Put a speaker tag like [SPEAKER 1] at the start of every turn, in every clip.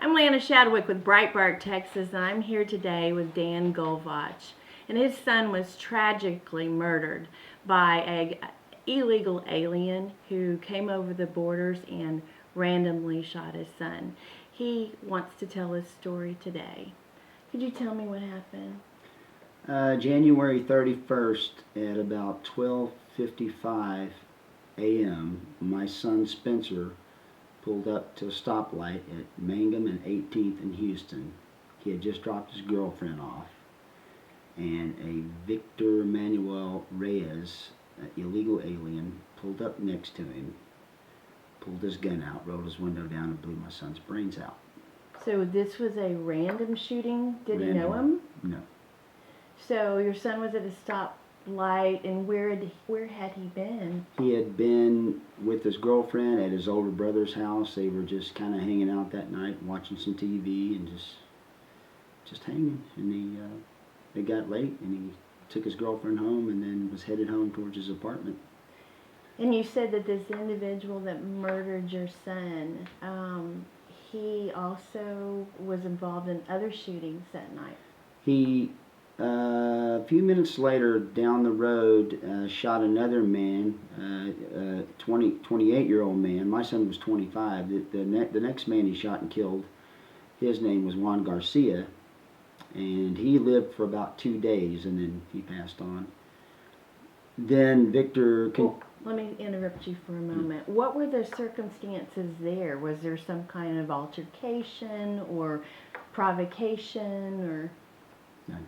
[SPEAKER 1] I'm Lana Shadwick with Breitbart, Texas, and I'm here today with Dan Golvach. And his son was tragically murdered by an illegal alien who came over the borders and randomly shot his son. He wants to tell his story today. Could you tell me what happened?
[SPEAKER 2] January 31st at about 12:55 a.m., my son Spencer pulled up to a stoplight at Mangum and 18th in Houston. He had just dropped his girlfriend off, and a Victor Manuel Reyes, an illegal alien, pulled up next to him, pulled his gun out, rolled his window down, and blew my son's brains out.
[SPEAKER 1] So this was a random shooting? Did he know him?
[SPEAKER 2] No.
[SPEAKER 1] So your son was at a stoplight, and where had he been?
[SPEAKER 2] He had been with his girlfriend at his older brother's house. They were just kind of hanging out that night, watching some TV, and just hanging. And it got late, and he took his girlfriend home, and then was headed home towards his apartment.
[SPEAKER 1] And you said that this individual that murdered your son, he also was involved in other shootings that night.
[SPEAKER 2] He, a few minutes later, down the road, shot another man, 28-year-old man. My son was 25. The next man he shot and killed, his name was Juan Garcia, and he lived for about 2 days, and then he passed on. Then Victor...
[SPEAKER 1] Let me interrupt you for a moment. What were the circumstances there? Was there some kind of altercation or provocation or...
[SPEAKER 2] None.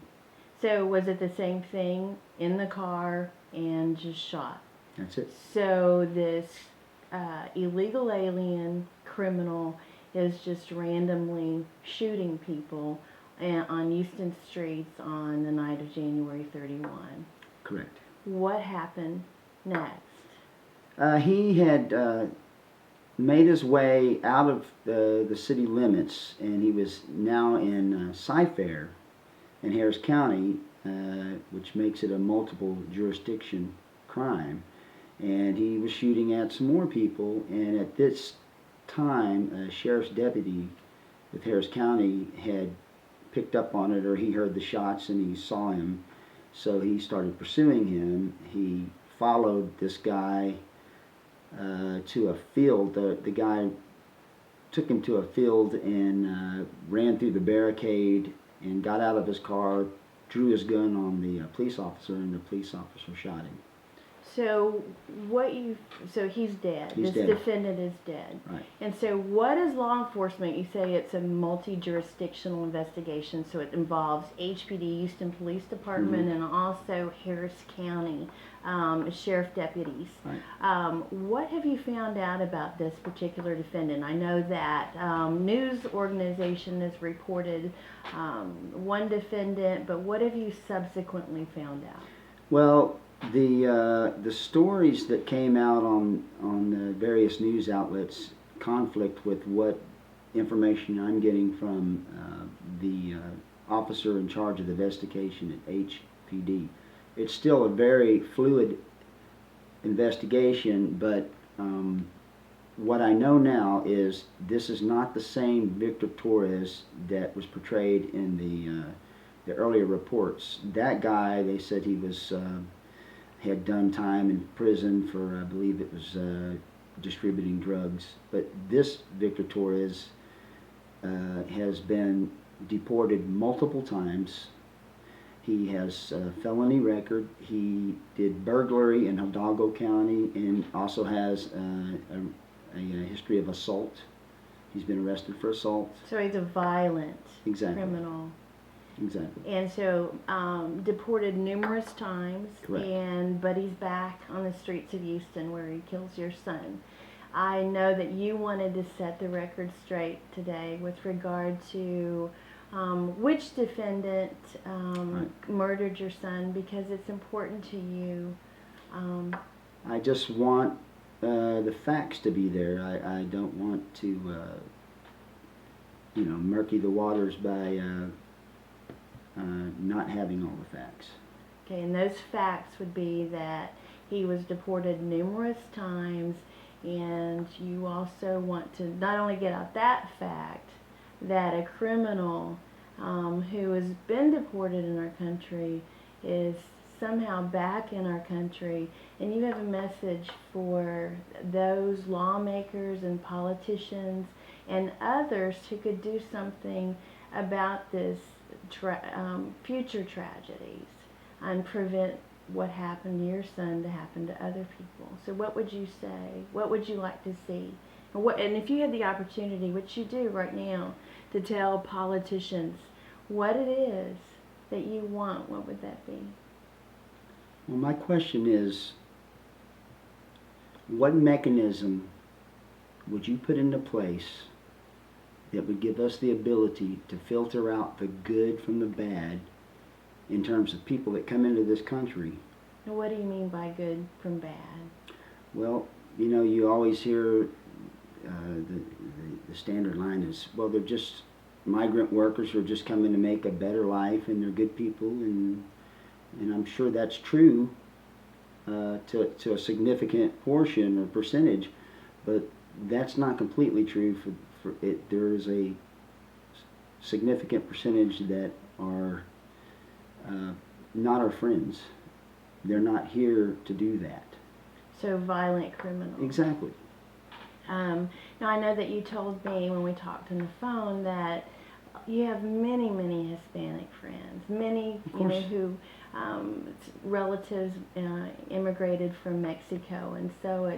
[SPEAKER 1] So was it the same thing, in the car and just shot?
[SPEAKER 2] That's it.
[SPEAKER 1] So this illegal alien criminal is just randomly shooting people on Houston streets on the night of January 31.
[SPEAKER 2] Correct.
[SPEAKER 1] What happened next?
[SPEAKER 2] He had made his way out of the city limits, and he was now in Cy-Fair in Harris County, which makes it a multiple jurisdiction crime. And he was shooting at some more people, and at this time, a sheriff's deputy with Harris County had picked up on it, or he heard the shots and he saw him, so he started pursuing him. He followed this guy to a field. The guy took him to a field and ran through the barricade and got out of his car, drew his gun on the police officer, and the police officer shot him.
[SPEAKER 1] So he's dead.
[SPEAKER 2] He's
[SPEAKER 1] this
[SPEAKER 2] dead.
[SPEAKER 1] Defendant is dead.
[SPEAKER 2] Right.
[SPEAKER 1] And so what is law enforcement? You say it's a multi-jurisdictional investigation, so it involves HPD, Houston Police Department, and also Harris County sheriff deputies.
[SPEAKER 2] Right.
[SPEAKER 1] What have you found out about this particular defendant? I know that news organization has reported one defendant, but what have you subsequently found out?
[SPEAKER 2] Well, the stories that came out on the various news outlets conflict with what information I'm getting from the officer in charge of the investigation at HPD. It's still a very fluid investigation, but what I know now is this is not the same Victor Torres that was portrayed in the earlier reports. That guy, they said he was had done time in prison for, I believe it was distributing drugs. But this Victor Torres has been deported multiple times. He has a felony record. He did burglary in Hidalgo County and also has a history of assault. He's been arrested for assault.
[SPEAKER 1] So he's a violent criminal.
[SPEAKER 2] Exactly.
[SPEAKER 1] And so deported numerous times.
[SPEAKER 2] Correct.
[SPEAKER 1] But he's back on the streets of Houston where he kills your son. I know that you wanted to set the record straight today with regard to which defendant murdered your son, because it's important to you.
[SPEAKER 2] I just want the facts to be there. I don't want to murky the waters by not having all the facts.
[SPEAKER 1] Okay, and those facts would be that he was deported numerous times, and you also want to not only get out that fact, that a criminal who has been deported in our country is somehow back in our country, and you have a message for those lawmakers and politicians and others who could do something about this future tragedies and prevent what happened to your son to happen to other people. So what would you say? What would you like to see? And if you had the opportunity, which you do right now, to tell politicians what it is that you want, what would that be?
[SPEAKER 2] Well, my question is, what mechanism would you put into place that would give us the ability to filter out the good from the bad in terms of people that come into this country?
[SPEAKER 1] And what do you mean by good from bad?
[SPEAKER 2] Well, you know, you always hear the standard line is, well, they're just migrant workers who are just coming to make a better life, and they're good people, and I'm sure that's true to a significant portion or percentage, but that's not completely true for it. There is a significant percentage that are not our friends. They're not here to do that.
[SPEAKER 1] So violent criminals.
[SPEAKER 2] Exactly.
[SPEAKER 1] Now I know that you told me when we talked on the phone that you have many, many Hispanic friends, many, you know, who relatives immigrated from Mexico, and so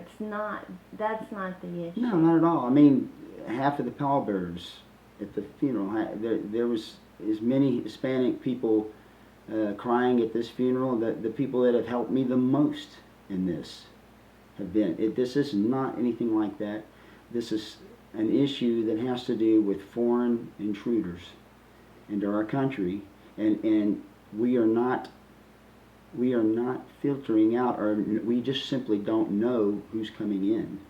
[SPEAKER 1] that's not the issue.
[SPEAKER 2] No, not at all. I mean, half of the pallbearers at the funeral, there was as many Hispanic people crying at this funeral. The people that have helped me the most in this have been. This is not anything like that. This is an issue that has to do with foreign intruders into our country, and we are not filtering out, or we just simply don't know who's coming in.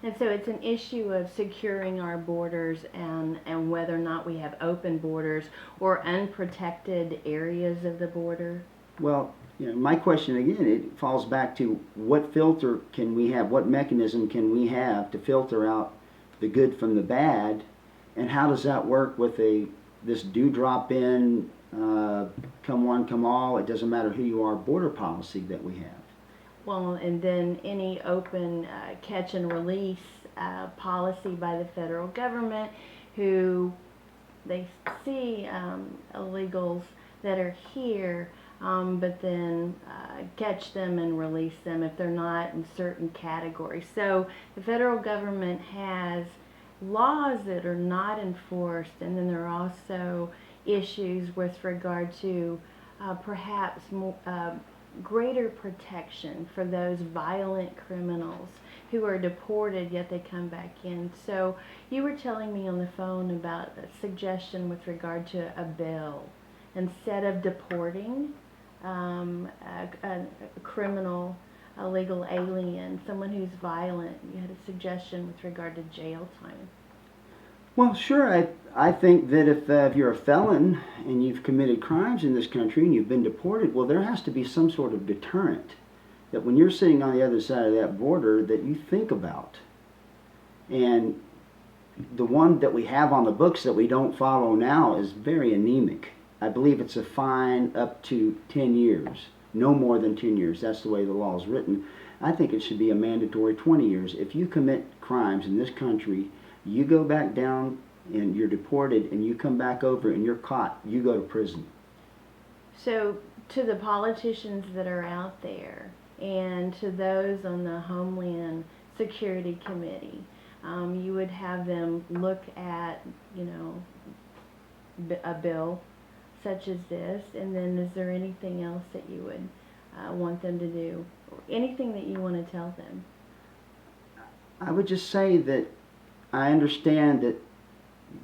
[SPEAKER 1] And so it's an issue of securing our borders and whether or not we have open borders or unprotected areas of the border.
[SPEAKER 2] Well, you know, my question again, it falls back to what filter can we have, what mechanism can we have to filter out the good from the bad, and how does that work with this dewdrop in, come one, come all, it doesn't matter who you are border policy that we have?
[SPEAKER 1] Well, and then any open catch and release policy by the federal government, who they see illegals that are here, but then catch them and release them if they're not in certain categories. So the federal government has laws that are not enforced, and then there are also issues with regard to perhaps more, greater protection for those violent criminals who are deported yet they come back in. So you were telling me on the phone about a suggestion with regard to a bill. Instead of deporting a criminal, a legal alien, someone who's violent, you had a suggestion with regard to jail time.
[SPEAKER 2] Well, sure. I think that if you're a felon and you've committed crimes in this country and you've been deported, well, there has to be some sort of deterrent that when you're sitting on the other side of that border that you think about. And the one that we have on the books that we don't follow now is very anemic. I believe it's a fine up to 10 years, no more than 10 years. That's the way the law is written. I think it should be a mandatory 20 years. If you commit crimes in this country, you go back down and you're deported, and you come back over and you're caught, you go to prison.
[SPEAKER 1] So to the politicians that are out there and to those on the Homeland Security Committee, you would have them look at, you know, a bill such as this, and then is there anything else that you would want them to do? Anything that you want to tell them?
[SPEAKER 2] I would just say that I understand that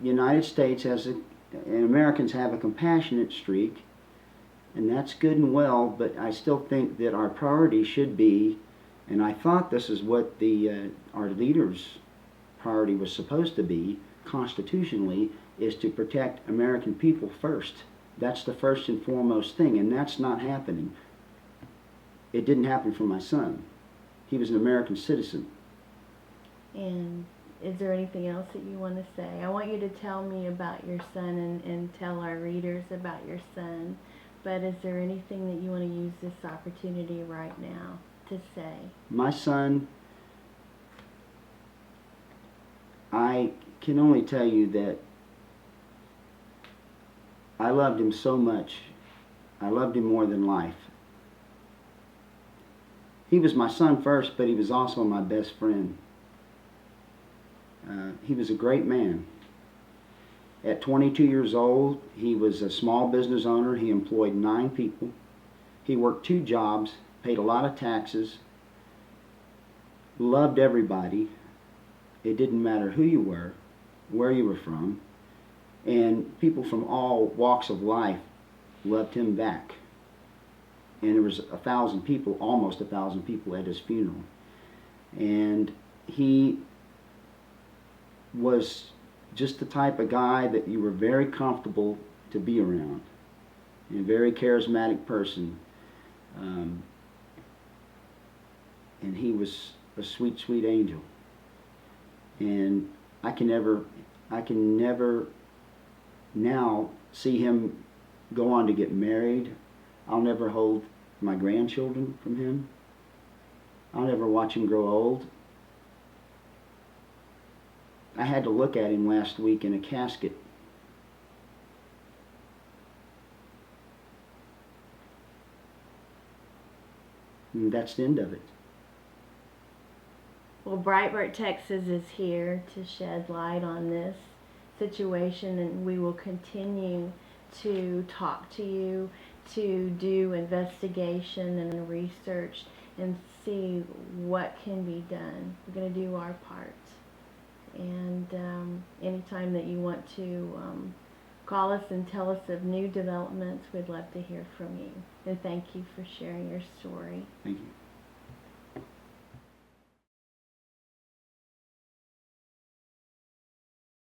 [SPEAKER 2] the United States has and Americans have a compassionate streak, and that's good and well, but I still think that our priority should be, and I thought this is what our leaders' priority was supposed to be constitutionally, is to protect American people first. That's the first and foremost thing, and that's not happening. It didn't happen for my son. He was an American citizen.
[SPEAKER 1] And is there anything else that you want to say? I want you to tell me about your son and tell our readers about your son. But is there anything that you want to use this opportunity right now to say?
[SPEAKER 2] My son, I can only tell you that I loved him so much. I loved him more than life. He was my son first, but he was also my best friend. He was a great man. At 22 years old, he was a small business owner. He employed 9 people. He worked 2 jobs, paid a lot of taxes, loved everybody. It didn't matter who you were, where you were from, and people from all walks of life loved him back. And there was 1,000 people, almost 1,000 people at his funeral. And he was just the type of guy that you were very comfortable to be around. And a very charismatic person. And he was a sweet, sweet angel. And I can never now see him go on to get married. I'll never hold my grandchildren from him. I'll never watch him grow old. I had to look at him last week in a casket. And that's the end of it.
[SPEAKER 1] Well, Breitbart, Texas is here to shed light on this situation, and we will continue to talk to you, to do investigation and research and see what can be done. We're going to do our part. And anytime that you want to call us and tell us of new developments, we'd love to hear from you. And thank you for sharing your story.
[SPEAKER 2] Thank you.